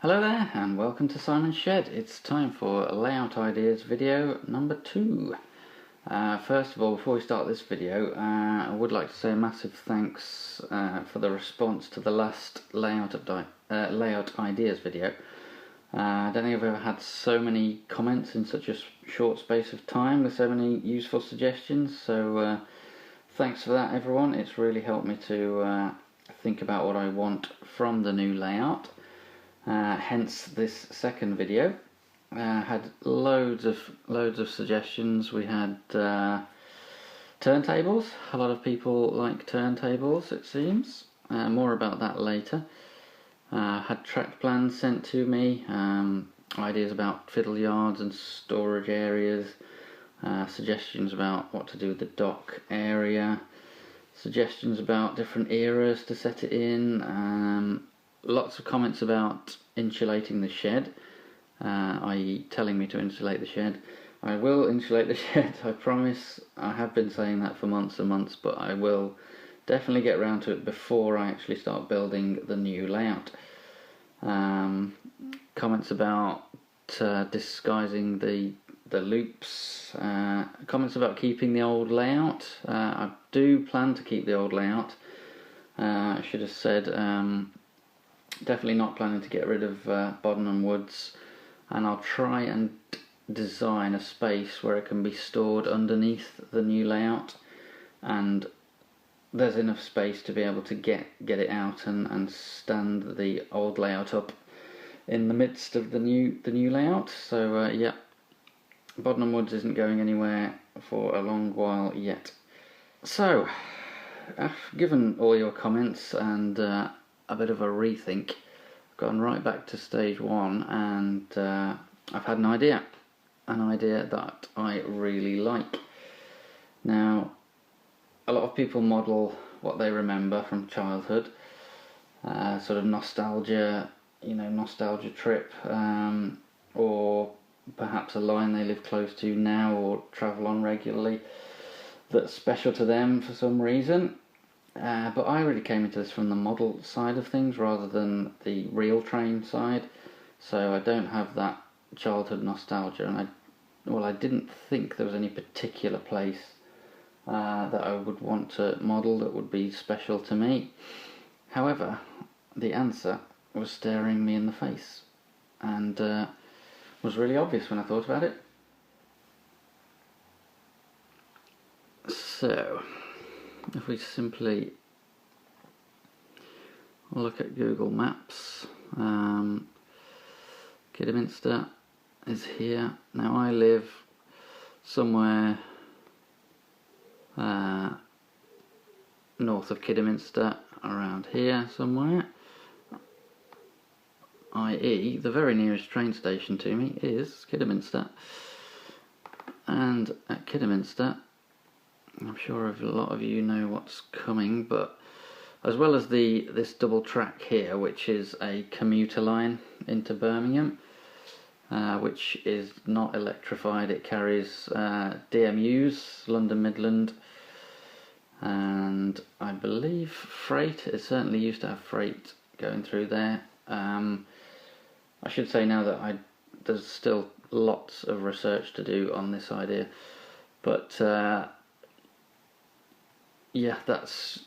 Hello there and welcome to Simon's Shed. It's time for Layout Ideas video number 2. First of all, before we start this video, I would like to say a massive thanks for the response to the last Layout Ideas video. I don't think I've ever had so many comments in such a short space of time with so many useful suggestions, so thanks for that everyone. It's really helped me to think about what I want from the new layout. Hence this second video. Had loads of suggestions. We had turntables. A lot of people like turntables, it seems. More about that later. Had track plans sent to me. Ideas about fiddle yards and storage areas. Suggestions about what to do with the dock area. Suggestions about different eras to set it in. Lots of comments about insulating the shed, i.e. telling me to insulate the shed. I will insulate the shed, I promise. I have been saying that for months and months, but I will definitely get around to it before I actually start building the new layout. Comments about disguising the loops. Comments about keeping the old layout. I do plan to keep the old layout. I should have said definitely not planning to get rid of Bodenham Woods, and I'll try and design a space where it can be stored underneath the new layout, and there's enough space to be able to get it out and stand the old layout up in the midst of the new layout. So yeah, Bodenham Woods isn't going anywhere for a long while yet. So given all your comments and a bit of a rethink, I've gone right back to stage 1 and I've had an idea that I really like. Now, a lot of people model what they remember from childhood, sort of nostalgia, nostalgia trip, or perhaps a line they live close to now or travel on regularly that's special to them for some reason. But I really came into this from the model side of things rather than the real train side, so I don't have that childhood nostalgia, and I didn't think there was any particular place that I would want to model that would be special to me. However, the answer was staring me in the face, and was really obvious when I thought about it. So, if we simply look at Google Maps, Kidderminster is here. Now I live somewhere north of Kidderminster, around here somewhere, i.e. the very nearest train station to me is Kidderminster, and at Kidderminster, I'm sure a lot of you know what's coming, but as well as this double track here, which is a commuter line into Birmingham, which is not electrified, it carries DMUs, London Midland, and I believe freight. It certainly used to have freight going through there. I should say now that there's still lots of research to do on this idea, but yeah, that's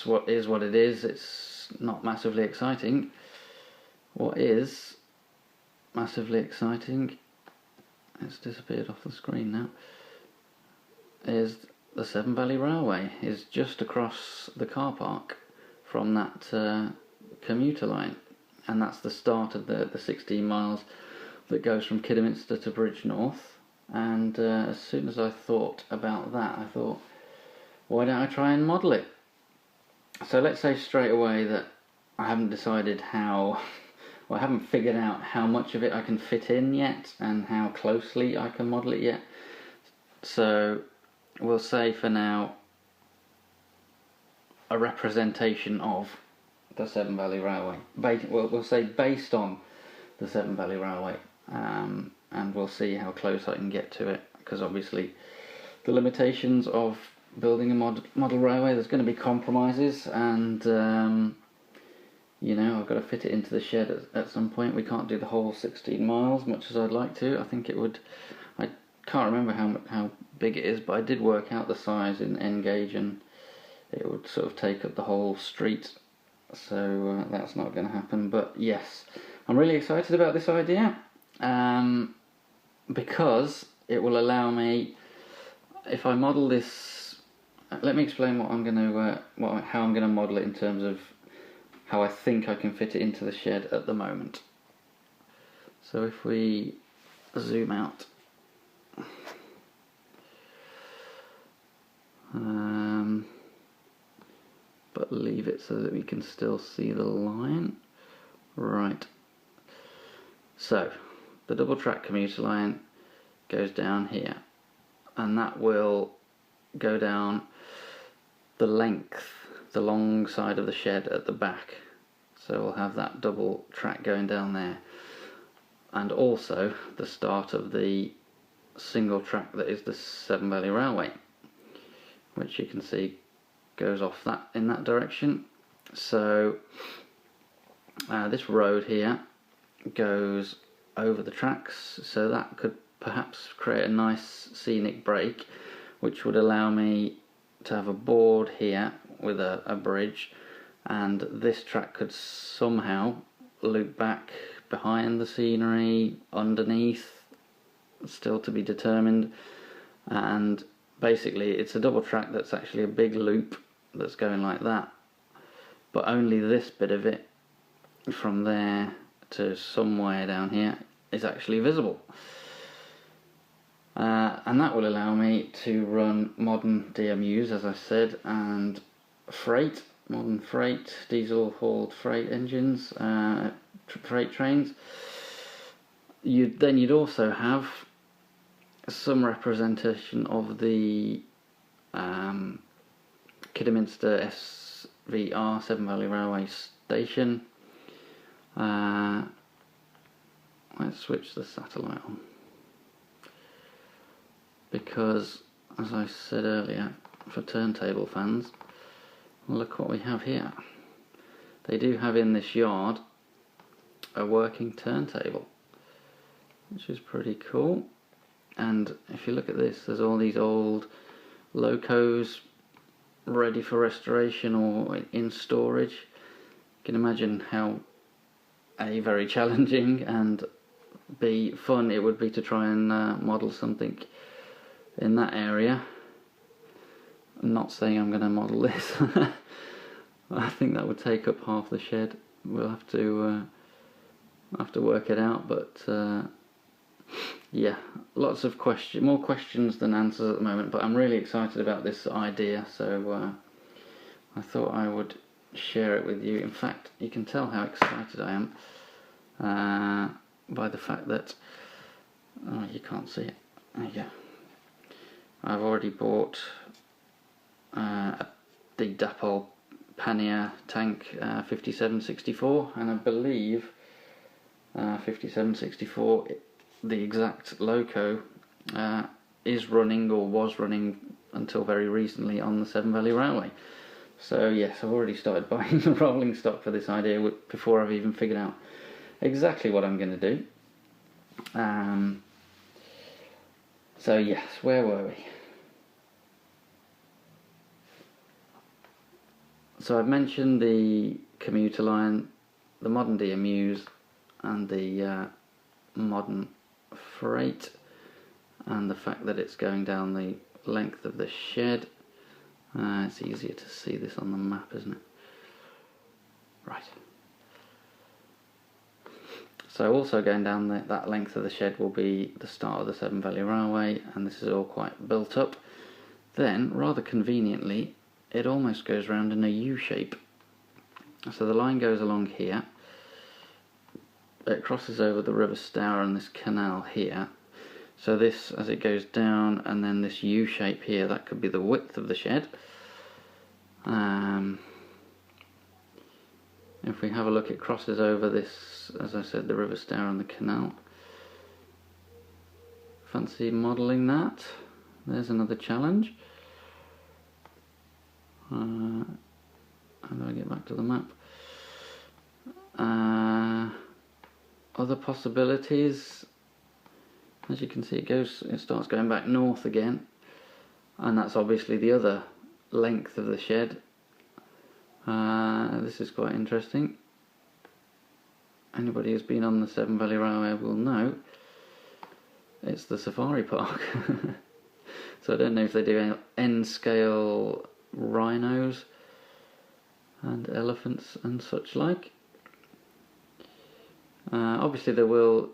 what it is. It's not massively exciting. What is massively exciting, it's disappeared off the screen now, is the Severn Valley Railway is just across the car park from that commuter line, and that's the start of the 16 miles that goes from Kidderminster to Bridgnorth. And as soon as I thought about that, I thought, why don't I try and model it? So let's say straight away that I haven't decided how, or I haven't figured out how much of it I can fit in yet and how closely I can model it yet. So we'll say for now a representation of the Severn Valley Railway. We'll say based on the Severn Valley Railway, and we'll see how close I can get to it, because obviously the limitations of building a model railway, there's going to be compromises, and you know, I've got to fit it into the shed at some point. We can't do the whole 16 miles, much as I'd like to. I think it would, I can't remember how big it is, but I did work out the size in N-gauge, and it would sort of take up the whole street, so that's not going to happen. But yes, I'm really excited about this idea, because it will allow me, if I model this, let me explain what I'm going to, how I'm going to model it in terms of how I think I can fit it into the shed at the moment. So if we zoom out, but leave it so that we can still see the line. Right. So the double track commuter line goes down here, and that will go down the length, the long side of the shed at the back. So we'll have that double track going down there, and also the start of the single track that is the Severn Valley Railway, which you can see goes off that in that direction. So this road here goes over the tracks, so that could perhaps create a nice scenic break, which would allow me to have a board here with a bridge, and this track could somehow loop back behind the scenery, underneath, still to be determined. And basically it's a double track that's actually a big loop that's going like that, but only this bit of it from there to somewhere down here is actually visible, and that will allow me to run modern DMUs, as I said, and freight, modern freight, diesel hauled freight engines, freight trains. You'd also have some representation of the Kidderminster SVR, Severn Valley Railway Station. Let's switch the satellite on, because as I said earlier, for turntable fans, look what we have here. They do have in this yard a working turntable, which is pretty cool. And if you look at this, there's all these old locos ready for restoration or in storage. You can imagine how A, very challenging, and B, fun it would be to try and model something in that area. I'm not saying I'm going to model this. I think that would take up half the shed. We'll have to work it out, but yeah, lots of more questions than answers at the moment, but I'm really excited about this idea, so I thought I would share it with you. In fact, you can tell how excited I am by the fact that, oh, you can't see it, there you go. I've already bought the Dapol Pannier tank 5764, and I believe 5764, the exact loco, is running, or was running until very recently, on the Severn Valley Railway. So yes, I've already started buying the rolling stock for this idea before I've even figured out exactly what I'm going to do. So yes, where were we? So I've mentioned the commuter line, the modern DMUs, and the modern freight, and the fact that it's going down the length of the shed. It's easier to see this on the map, isn't it? Right. So also going down that length of the shed will be the start of the Severn Valley Railway, and this is all quite built up. Then, rather conveniently, it almost goes round in a U shape. So the line goes along here, it crosses over the River Stour and this canal here. So this, as it goes down, and then this U shape here, that could be the width of the shed. If we have a look, it crosses over this, as I said, the River Stour and the canal. Fancy modelling that? There's another challenge. How do I get back to the map? Other possibilities, as you can see, it starts going back north again, and that's obviously the other length of the shed. This is quite interesting. Anybody who's been on the Severn Valley Railway will know it's the safari park. So I don't know if they do N-scale rhinos and elephants and such like. Obviously there will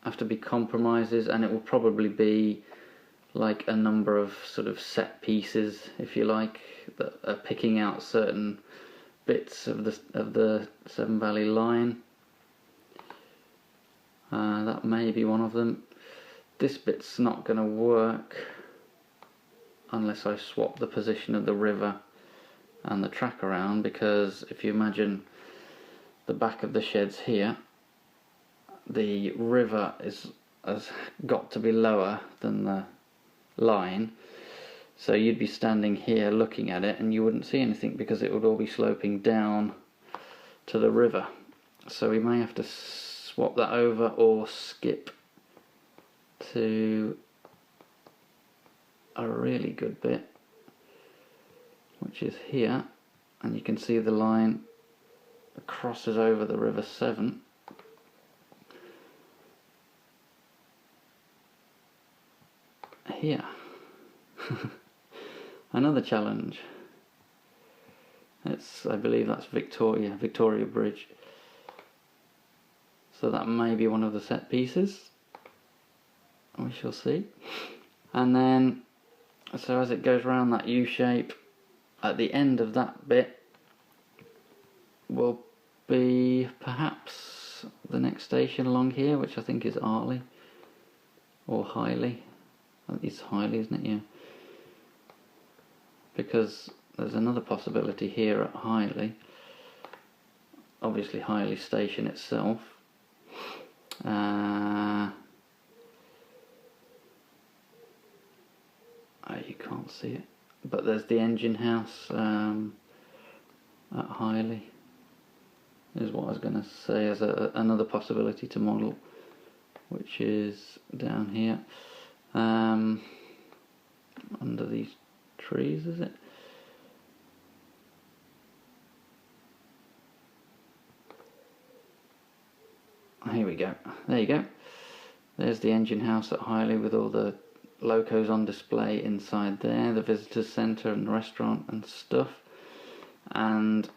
have to be compromises, and it will probably be like a number of sort of set pieces, if you like, that are picking out certain bits of the Severn Valley line. That may be one of them. This bit's not going to work unless I swap the position of the river and the track around, because if you imagine the back of the shed's here, the river has got to be lower than the line, so you'd be standing here looking at it and you wouldn't see anything because it would all be sloping down to the river. So we may have to swap that over or skip to a really good bit, which is here, and you can see the line crosses over the River Severn. Here. Another challenge. I believe that's Victoria Bridge. So that may be one of the set pieces. We shall see. And then, so as it goes around that U shape, at the end of that bit will be perhaps the next station along here, which I think is Arley or Highley. I think it's Highley, isn't it? Yeah. Because there's another possibility here at Highley. Obviously Highley station itself. You can't see it, but there's the engine house at Highley, is what I was going to say as another possibility to model, which is down here under these trees, is it? Here we go. There you go. There's the engine house at Highley with all the locos on display inside there, the visitors centre and the restaurant and stuff. And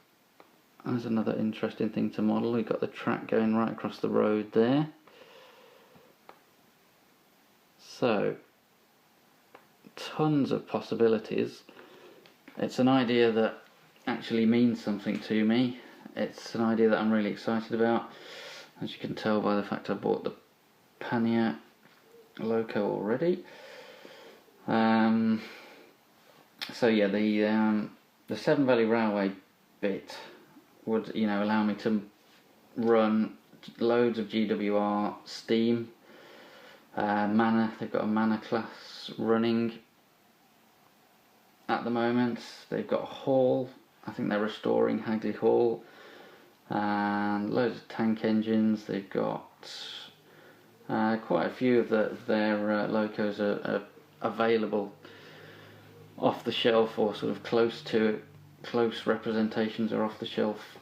there's another interesting thing to model. We've got the track going right across the road there. So, tons of possibilities. It's an idea that actually means something to me. It's an idea that I'm really excited about, as you can tell by the fact I bought the pannier loco already. So yeah, the Severn Valley Railway bit would, allow me to run loads of GWR steam, Manor. They've got a Manor class running at the moment. They've got a hall. I think they're restoring Hagley Hall, and loads of tank engines. They've got quite a few of their locos are available off the shelf, or sort of close representations are off the shelf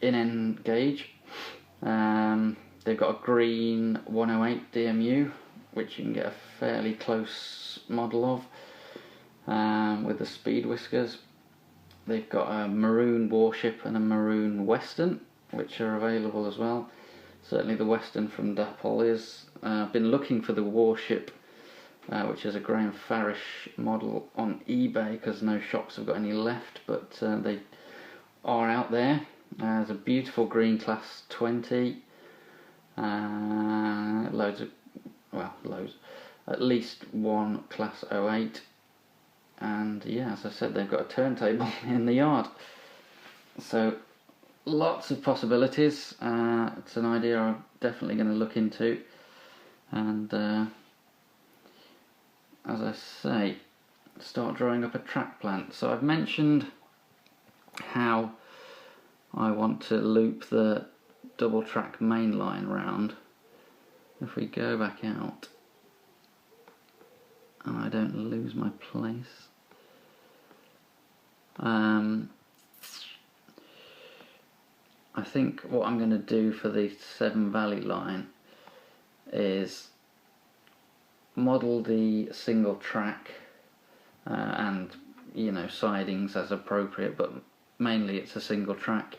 in N gauge. They've got a green 108 DMU, which you can get a fairly close model of, with the speed whiskers. They've got a maroon Warship and a maroon Western, which are available as well. Certainly the Western from Dapol is. I've been looking for the Warship, which is a Graham Farish model, on eBay, because no shops have got any left, but they are out there. There's a beautiful green class 20, loads, at least one class 08, and yeah, as I said, they've got a turntable in the yard. So lots of possibilities. It's an idea I'm definitely going to look into, and as I say, start drawing up a track plan. So I've mentioned how I want to loop the double track main line round, if we go back out and I don't lose my place, I think what I'm going to do for the Severn Valley line is model the single track and sidings as appropriate, but mainly it's a single track,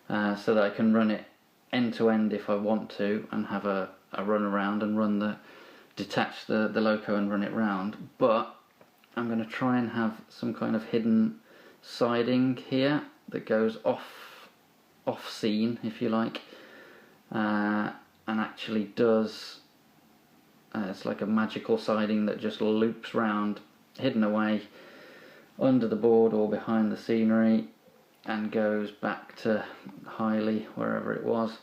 so that I can run it end to end if I want to, and have a run around and detach the loco and run it round. But I'm going to try and have some kind of hidden siding here that goes off scene, if you like, and actually does it's like a magical siding that just loops round, hidden away under the board or behind the scenery, and goes back to Highley, wherever it was,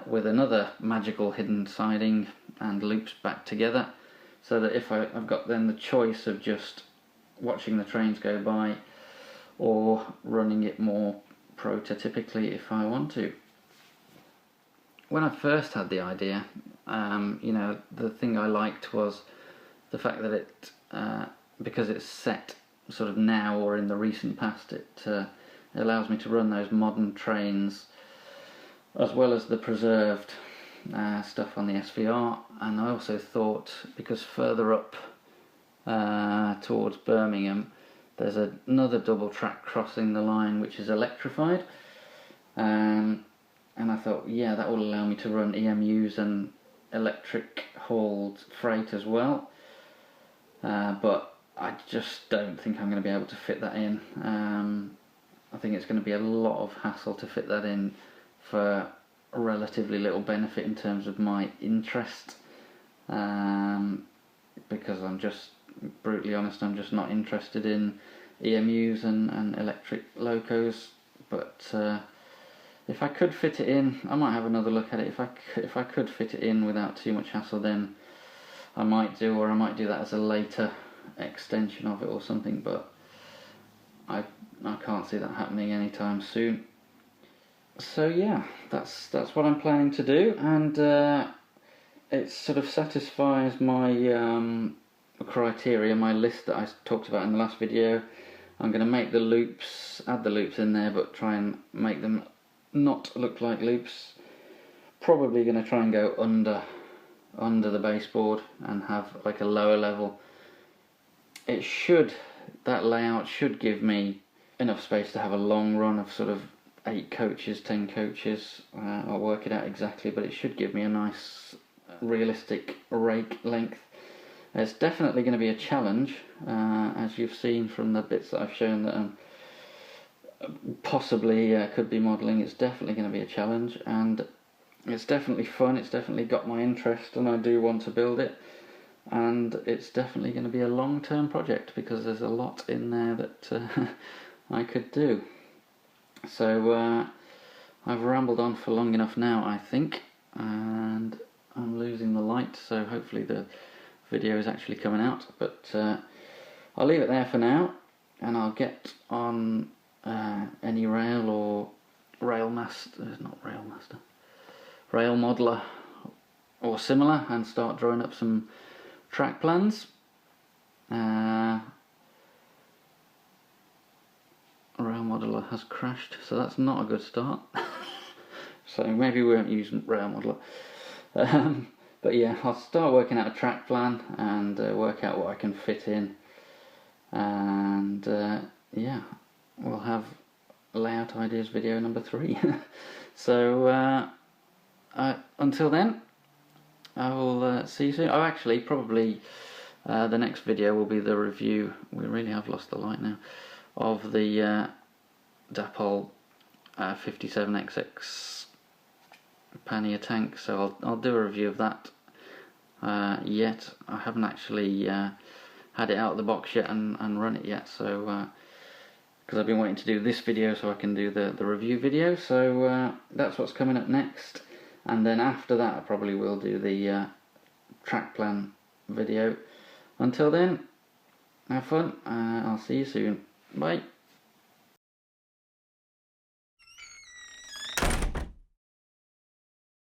with another magical hidden siding, and loops back together, so that if I've got then the choice of just watching the trains go by or running it more prototypically if I want to. When I first had the idea, the thing I liked was the fact that it, because it's set sort of now or in the recent past, it allows me to run those modern trains as well as the preserved stuff on the SVR. And I also thought, because further up towards Birmingham there's another double track crossing the line which is electrified, and I thought, yeah, that will allow me to run EMUs and electric hauled freight as well, but I just don't think I'm going to be able to fit that in. I think it's going to be a lot of hassle to fit that in for relatively little benefit in terms of my interest, because I'm just, brutally honest, I'm just not interested in EMUs and electric locos. But if I could fit it in, I might have another look at it. If I could fit it in without too much hassle, then I might do, or I might do that as a later extension of it or something, but I can't see that happening anytime soon. So yeah, that's what I'm planning to do, and it sort of satisfies my criteria, my list that I talked about in the last video. I'm going to make the loops, add the loops in there, but try and make them not look like loops. Probably going to try and go under the baseboard and have like a lower level. That layout should give me enough space to have a long run of sort of 8 coaches, 10 coaches. I'll work it out exactly, but it should give me a nice realistic rake length. It's definitely going to be a challenge, as you've seen from the bits that I've shown that possibly could be modelling. It's definitely going to be a challenge, and it's definitely fun. It's definitely got my interest, and I do want to build it. And it's definitely going to be a long-term project, because there's a lot in there that I could do. So I've rambled on for long enough now, I think, and I'm losing the light, so hopefully the video is actually coming out. But I'll leave it there for now, and I'll get on any rail or rail modeler or similar, and start drawing up some track plans. Rail modeler has crashed, so that's not a good start. So maybe we won't use rail modeler. But yeah, I'll start working out a track plan and work out what I can fit in, and yeah, we'll have layout ideas video number 3. So until then, I will see you soon. Oh, actually, probably the next video will be the review. We really have lost the light now. Of the Dapol 57XX pannier tank. So I'll do a review of that. Yet I haven't actually had it out of the box yet and run it yet. So because I've been waiting to do this video so I can do the review video. So that's what's coming up next. And then after that, I probably will do the track plan video. Until then, have fun. I'll see you soon. Bye.